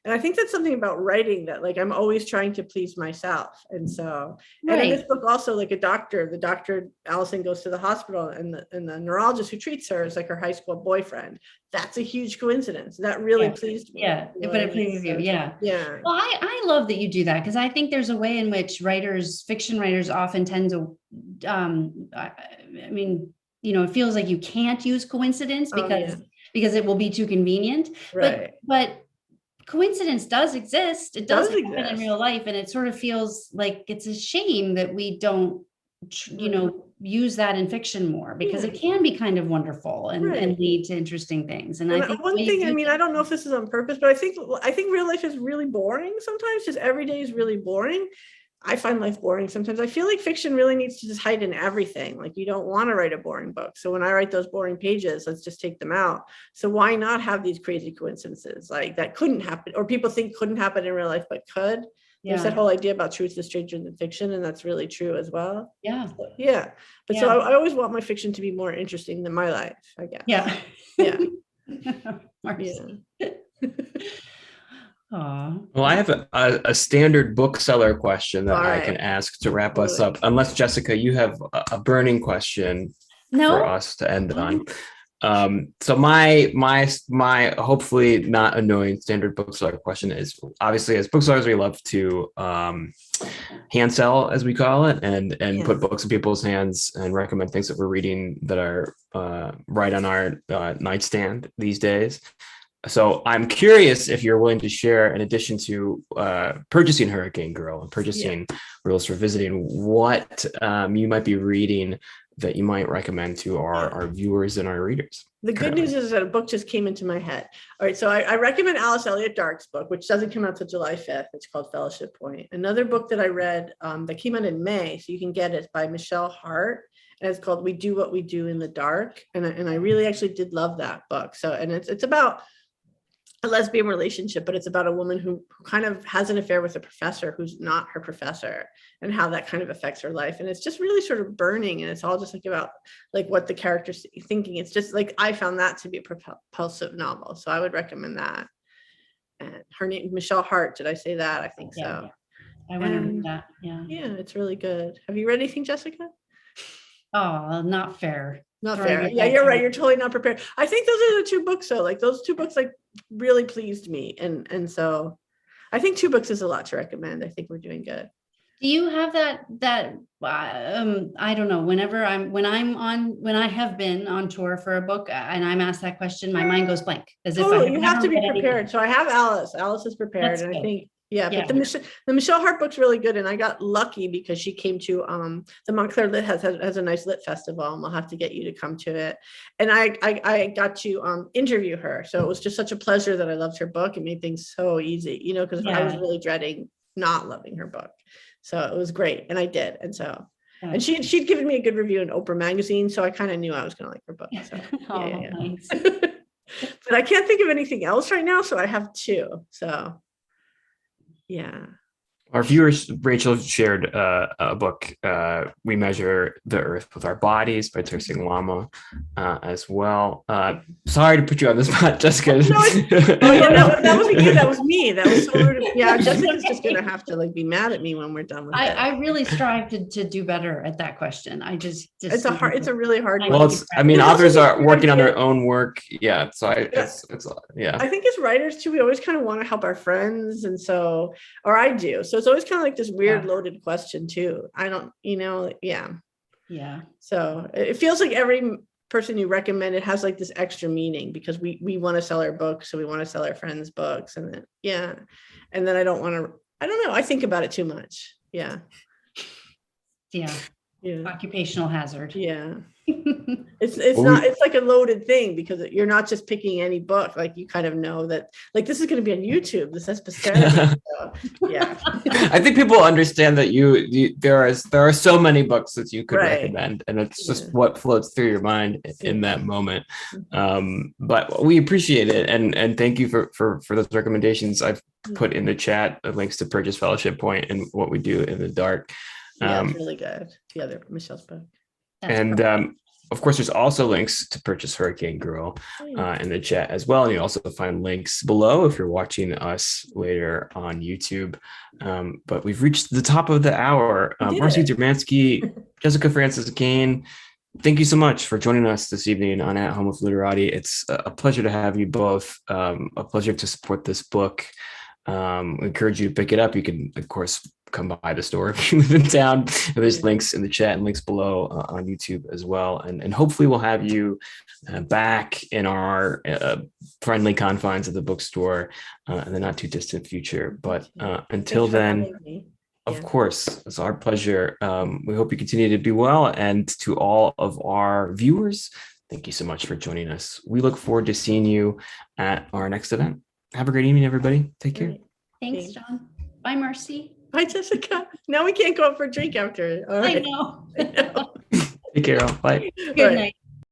And I think that's something about writing that, like, I'm always trying to please myself. And so, and in this book also, like the doctor, Allison goes to the hospital, and the neurologist who treats her is like her high school boyfriend. That's a huge coincidence. That really pleased me. Yeah, but it pleases you. Yeah. Yeah. Well, I love that you do that, because I think there's a way in which fiction writers often tend to, it feels like you can't use coincidence because it will be too convenient. Right. But coincidence does exist. It does happen in real life, and it sort of feels like it's a shame that we don't, use that in fiction more, because it can be kind of wonderful and lead to interesting things. And I think one thing, I don't know if this is on purpose, but I think real life is really boring sometimes. Just every day is really boring. I find life boring sometimes. I feel like fiction really needs to just hide in everything. Like you don't want to write a boring book. So when I write those boring pages, let's just take them out. So why not have these crazy coincidences like that couldn't happen, or people think couldn't happen in real life but could? There's that whole idea about truth is stranger than fiction, and that's really true as well. Yeah. So I always want my fiction to be more interesting than my life, I guess. Yeah. Well, I have a standard bookseller question that I can ask to wrap us up, unless Jessica, you have a burning question for us to end on. So my hopefully not annoying standard bookseller question is, obviously as booksellers we love to hand sell, as we call it, and put books in people's hands and recommend things that we're reading that are right on our nightstand these days. So I'm curious if you're willing to share, in addition to purchasing Hurricane Girl and purchasing Rules for Visiting, what you might be reading that you might recommend to our viewers and our readers. The good news is that a book just came into my head. All right, so I recommend Alice Elliott Dark's book, which doesn't come out till July 5th. It's called Fellowship Point. Another book that I read that came out in May, so you can get it, by Michelle Hart, and it's called We Do What We Do in the Dark. And I really actually did love that book. So, and it's about a lesbian relationship, but it's about a woman who kind of has an affair with a professor who's not her professor, and how that kind of affects her life. And it's just really sort of burning, and it's all just like about like what the character's thinking. It's just like, I found that to be a propulsive novel, so I would recommend that. And her name, Michelle Hart, did I say that? I think so. Yeah. I want to read that. Yeah. Yeah, it's really good. Have you read anything, Jessica? Oh, not fair. Not fair. Yeah, you're right. You're totally not prepared. I think those are the two books though. Like those two books like really pleased me. And so I think 2 books is a lot to recommend. I think we're doing good. Do you have that I don't know, when I have been on tour for a book and I'm asked that question, my mind goes blank, as if you have to be prepared. So I have Alice is prepared. That's and good. I think but the Michelle Hart book's really good, and I got lucky because she came to the Montclair Lit has a nice lit festival, and we'll have to get you to come to it. And I got to interview her, so it was just such a pleasure that I loved her book. It made things so easy, because I was really dreading not loving her book. So it was great, and I did, and so. And she'd given me a good review in Oprah magazine, so I kind of knew I was going to like her book. So Nice. But I can't think of anything else right now, so I have 2. So. Yeah. Our viewers, Rachel shared a book, We Measure the Earth with Our Bodies by Tursing Lama as well. Sorry to put you on the spot, Jessica. No, that wasn't you. That was me. That was so rude. Yeah, Jessica's just going to have to be mad at me when we're done with it. I really strive to do better at that question. I just it's a really hard one. Well, authors are working on their own work. Yeah. So I think as writers too, we always kind of want to help our friends. And so, or I do. So it's always kind of like this weird loaded question too. I don't, yeah. So it feels like every person you recommend, it has like this extra meaning because we want to sell our books. So we want to sell our friends' books and then, and then I don't know. I think about it too much. Yeah. Occupational hazard. Yeah. It's like a loaded thing because you're not just picking any book. Like you kind of know that like this is going to be on YouTube. This has posterity. So, yeah. I think people understand that there are so many books that you could recommend, and it's just what floats through your mind in that moment. But we appreciate it, and thank you for those recommendations. I've put in the chat links to Purchase Fellowship Point and What We Do in the Dark. It's really good. The other Michelle's book. And of course, there's also links to purchase Hurricane Girl in the chat as well. And you also find links below if you're watching us later on YouTube. But we've reached the top of the hour. Marcy Dermansky, Jessica Francis Kane, thank you so much for joining us this evening on At Home with Literati. It's a pleasure to have you both. A pleasure to support this book. We encourage you to pick it up. You can, of course, come by the store if you live in town. There's links in the chat and links below on YouTube as well. And hopefully we'll have you back in our friendly confines of the bookstore in the not too distant future. But until then, of course, it's our pleasure. We hope you continue to be well. And to all of our viewers, thank you so much for joining us. We look forward to seeing you at our next event. Have a great evening, everybody. Take care. Thanks, John. Bye, Marcy. Bye, Jessica. Now we can't go out for a drink after. All right. I know. Take care. All. Bye. Good night.